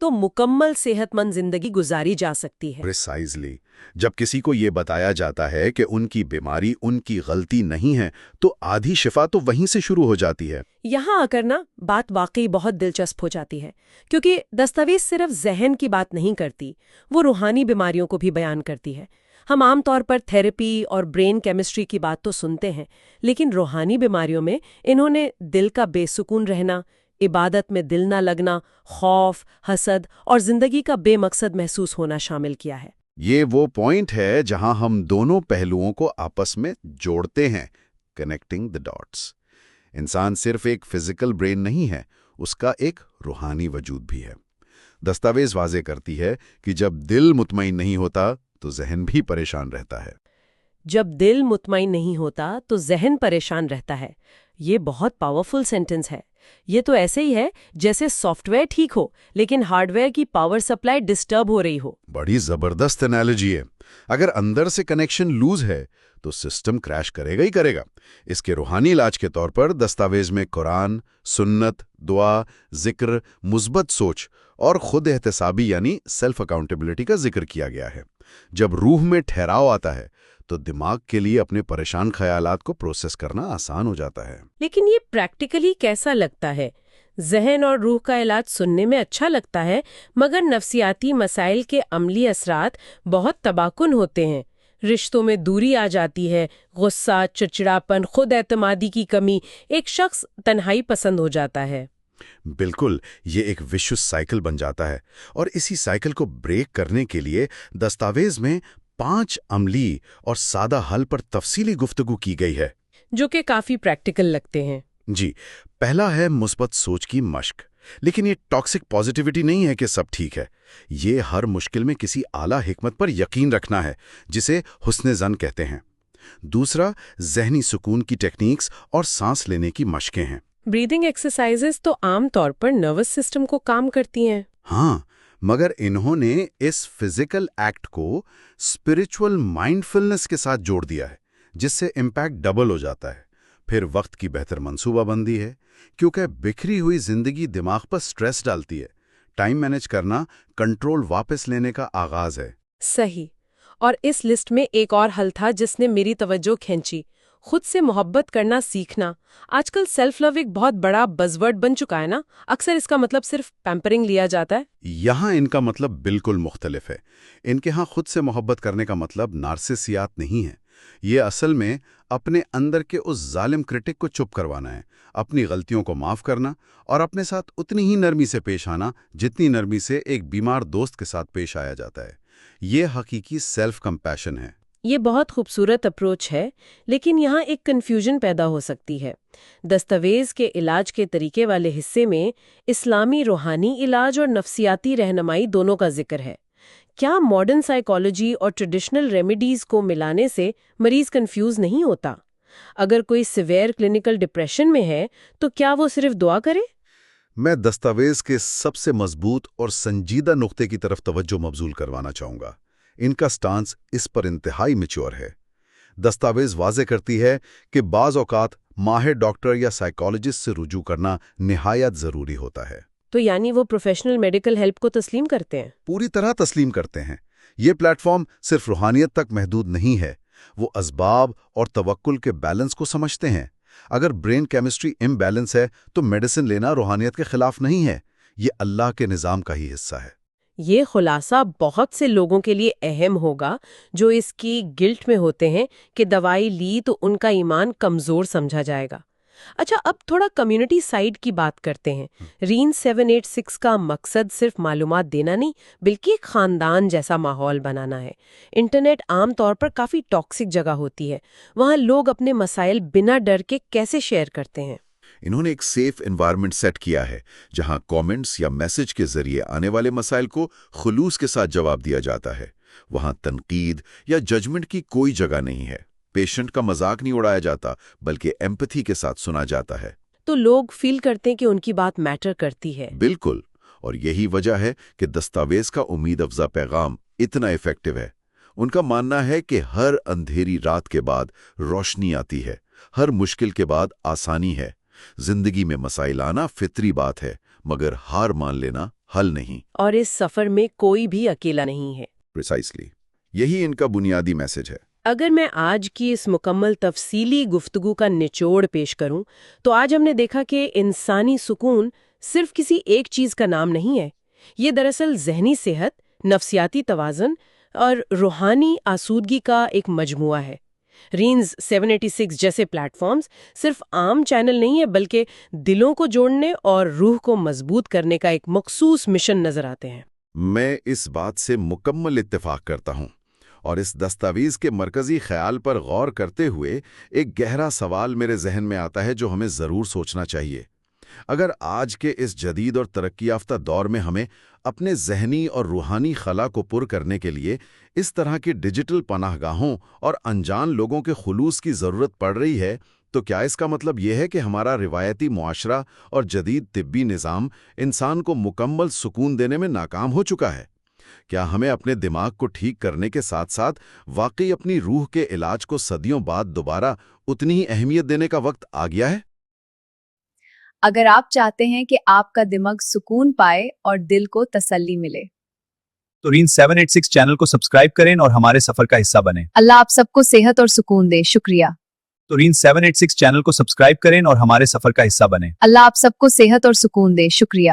تو مکمل صحت مند زندگی گزاری جا سکتی ہے۔ پریسائزلی، جب کسی کو یہ بتایا جاتا ہے کہ ان کی بیماری ان کی غلطی نہیں ہے تو آدھی شفا تو وہیں سے شروع ہو جاتی ہے۔ یہاں آ کر نا بات واقعی بہت دلچسپ ہو جاتی ہے، کیونکہ دستاویز صرف ذہن کی بات نہیں کرتی، وہ روحانی بیماریوں کو بھی بیان کرتی ہے۔ ہم عام طور پر تھیراپی اور برین کیمسٹری کی بات تو سنتے ہیں، لیکن روحانی بیماریوں میں انہوں نے دل کا بے سکون رہنا، عبادت میں دل نہ لگنا، خوف، حسد اور زندگی کا بے مقصد محسوس ہونا شامل کیا ہے۔ یہ وہ پوائنٹ ہے جہاں ہم دونوں پہلوؤں کو آپس میں جوڑتے ہیں، کنیکٹنگ دی ڈاٹس۔ انسان صرف ایک فزیکل برین نہیں ہے، اس کا ایک روحانی وجود بھی ہے۔ دستاویز واضح کرتی ہے کہ جب دل مطمئن نہیں ہوتا تو ذہن بھی پریشان رہتا ہے۔ جب دل مطمئن نہیں ہوتا تو ذہن پریشان رہتا ہے۔ یہ بہت پاورفل سینٹنس ہے۔ یہ تو ایسے ہی ہے جیسے سافٹ ویئر ٹھیک ہو لیکن ہارڈ ویئر کی پاور سپلائی ڈسٹرب ہو رہی ہو۔ بڑی زبردست انالوجی ہے۔ اگر اندر سے کنیکشن لوز ہے تو سسٹم کریش کرے گا۔ اس کے روحانی علاج کے طور پر دستاویز میں قرآن، سنت، دعا، ذکر، مثبت سوچ اور خود احتسابی یعنی سیلف اکاؤنٹیبلٹی کا ذکر کیا گیا ہے۔ جب روح میں ٹھہراؤ آتا ہے تو دماغ کے لیے اپنے پریشان خیالات کو پروسیس کرنا آسان ہو جاتا ہے۔ لیکن یہ پریکٹیکلی کیسا لگتا ہے؟ ذہن اور روح کا علاج سننے میں اچھا لگتا ہے، مگر نفسیاتی مسائل کے عملی اثرات بہت تباہ کن ہوتے ہیں۔ رشتوں میں دوری آ جاتی ہے، غصہ، چڑچڑاپن، خود اعتمادی کی کمی، ایک شخص تنہائی پسند ہو جاتا ہے۔ بالکل، یہ ایک وشوس سائیکل بن جاتا ہے، اور اسی سائیکل کو بریک کرنے کے لیے دستاویز میں 5 عملی اور سادہ حل پر تفصیلی گفتگو کی گئی ہے، جو کہ کافی پریکٹیکل لگتے ہیں۔ جی۔ پہلا ہے مثبت سوچ کی مشق، لیکن یہ ٹاکسک پازیٹیوٹی نہیں ہے کہ سب ٹھیک ہے۔ یہ ہر مشکل میں کسی اعلیٰ حکمت پر یقین رکھنا ہے، جسے حسن ظن کہتے ہیں۔ دوسرا، ذہنی سکون کی ٹیکنیکس اور سانس لینے کی مشقیں ہیں۔ بریدنگ ایکسرسائزز تو عام طور پر نروس سسٹم کو کام کرتی ہیں۔ ہاں، مگر انہوں نے اس فزیکل ایکٹ کو اسپرچول مائنڈفلنس کے ساتھ جوڑ دیا ہے، جس سے امپیکٹ ڈبل ہو جاتا ہے۔ پھر وقت کی بہتر منصوبہ بندی ہے، کیونکہ بکھری ہوئی زندگی دماغ پر سٹریس ڈالتی ہے۔ ٹائم مینج کرنا کنٹرول واپس لینے کا آغاز ہے۔ صحیح۔ اور اس لسٹ میں ایک اور حل تھا جس نے میری توجہ کھینچی، خود سے محبت کرنا سیکھنا۔ آج کل سیلف لو ایک بہت بڑا بزورڈ بن چکا ہے نا، اکثر اس کا مطلب صرف پیمپرنگ لیا جاتا ہے۔ یہاں ان کا مطلب بالکل مختلف ہے۔ ان کے ہاں خود سے محبت کرنے کا مطلب نارسیسیات نہیں ہے۔ یہ اصل میں اپنے اندر کے اس ظالم کرٹک کو چپ کروانا ہے، اپنی غلطیوں کو معاف کرنا اور اپنے ساتھ اتنی ہی نرمی سے پیش آنا جتنی نرمی سے ایک بیمار دوست کے ساتھ پیش آیا جاتا ہے۔ یہ حقیقی سیلف کمپیشن ہے۔ یہ بہت خوبصورت اپروچ ہے، لیکن یہاں ایک کنفیوژن پیدا ہو سکتی ہے۔ دستاویز کے علاج کے طریقے والے حصے میں اسلامی روحانی علاج اور نفسیاتی رہنمائی دونوں کا ذکر ہے۔ کیا ماڈرن سائیکالوجی اور ٹریڈیشنل ریمیڈیز کو ملانے سے مریض کنفیوز نہیں ہوتا؟ اگر کوئی سیویئر کلینکل ڈپریشن میں ہے تو کیا وہ صرف دعا کرے؟ میں دستاویز کے سب سے مضبوط اور سنجیدہ نقطے کی طرف توجہ مبذول کروانا چاہوں گا۔ ان کا سٹانس اس پر انتہائی میچور ہے۔ دستاویز واضح کرتی ہے کہ بعض اوقات ماہر ڈاکٹر یا سائیکالوجسٹ سے رجوع کرنا نہایت ضروری ہوتا ہے۔ تو یعنی وہ پروفیشنل میڈیکل ہیلپ کو تسلیم کرتے ہیں؟ پوری طرح تسلیم کرتے ہیں۔ یہ پلیٹ فارم صرف روحانیت تک محدود نہیں ہے، وہ اسباب اور توکل کے بیلنس کو سمجھتے ہیں۔ اگر برین کیمسٹری امبیلنس ہے تو میڈیسن لینا روحانیت کے خلاف نہیں ہے، یہ اللہ کے نظام کا ہی حصہ ہے۔ یہ خلاصہ بہت سے لوگوں کے لیے اہم ہوگا جو اس کی گلٹ میں ہوتے ہیں کہ دوائی لی تو ان کا ایمان کمزور سمجھا جائے گا۔ اچھا، اب تھوڑا کمیونٹی سائیڈ کی بات کرتے ہیں۔ رین 786 کا مقصد صرف معلومات دینا نہیں بلکہ ایک خاندان جیسا ماحول بنانا ہے۔ انٹرنیٹ عام طور پر کافی ٹاکسک جگہ ہوتی ہے، وہاں لوگ اپنے مسائل بنا ڈر کے کیسے شیئر کرتے ہیں؟ انہوں نے ایک سیف انوائرمنٹ سیٹ کیا ہے جہاں کامنٹس یا میسج کے ذریعے آنے والے مسائل کو خلوص کے ساتھ جواب دیا جاتا ہے۔ وہاں تنقید یا ججمنٹ کی کوئی جگہ نہیں ہے۔ پیشنٹ کا مذاق نہیں اڑایا جاتا بلکہ ایمپتھی کے ساتھ سنا جاتا ہے۔ تو لوگ فیل کرتے ہیں کہ ان کی بات میٹر کرتی ہے۔ بالکل، اور یہی وجہ ہے کہ دستاویز کا امید افزا پیغام اتنا ایفیکٹو ہے۔ ان کا ماننا ہے کہ ہر اندھیری رات کے بعد روشنی آتی ہے، ہر مشکل کے بعد آسانی ہے۔ زندگی میں مسائل آنا فطری بات ہے، مگر ہار مان لینا حل نہیں۔ اور اس سفر میں کوئی بھی اکیلا نہیں ہے۔ پریسائسلی یہی ان کا بنیادی میسج ہے۔ اگر میں آج کی اس مکمل تفصیلی گفتگو کا نچوڑ پیش کروں تو آج ہم نے دیکھا کہ انسانی سکون صرف کسی ایک چیز کا نام نہیں ہے، یہ دراصل ذہنی صحت، نفسیاتی توازن اور روحانی آسودگی کا ایک مجموعہ ہے۔ رینز 786 جیسے پلیٹ فارمز صرف عام چینل نہیں ہے، بلکہ دلوں کو جوڑنے اور روح کو مضبوط کرنے کا ایک مخصوص مشن نظر آتے ہیں۔ میں اس بات سے مکمل اتفاق کرتا ہوں، اور اس دستاویز کے مرکزی خیال پر غور کرتے ہوئے ایک گہرا سوال میرے ذہن میں آتا ہے جو ہمیں ضرور سوچنا چاہیے۔ اگر آج کے اس جدید اور ترقی یافتہ دور میں ہمیں اپنے ذہنی اور روحانی خلا کو پر کرنے کے لیے اس طرح کی ڈیجیٹل پناہ گاہوں اور انجان لوگوں کے خلوص کی ضرورت پڑ رہی ہے، تو کیا اس کا مطلب یہ ہے کہ ہمارا روایتی معاشرہ اور جدید طبی نظام انسان کو مکمل سکون دینے میں ناکام ہو چکا ہے؟ کیا ہمیں اپنے دماغ کو ٹھیک کرنے کے ساتھ ساتھ واقعی اپنی روح کے علاج کو صدیوں بعد دوبارہ اتنی ہی اہمیت دینے کا وقت آ گیا ہے؟ اگر آپ چاہتے ہیں کہ آپ کا دماغ سکون پائے اور دل کو تسلی ملے تو رین 786 چینل کو سبسکرائب کریں اور ہمارے سفر کا حصہ بنیں۔ اللہ آپ سب کو صحت اور سکون دے۔ شکریہ۔ تو رین 786 چینل کو سبسکرائب کریں اور ہمارے سفر کا حصہ بنیں۔ اللہ آپ سب کو صحت اور سکون دے۔ شکریہ۔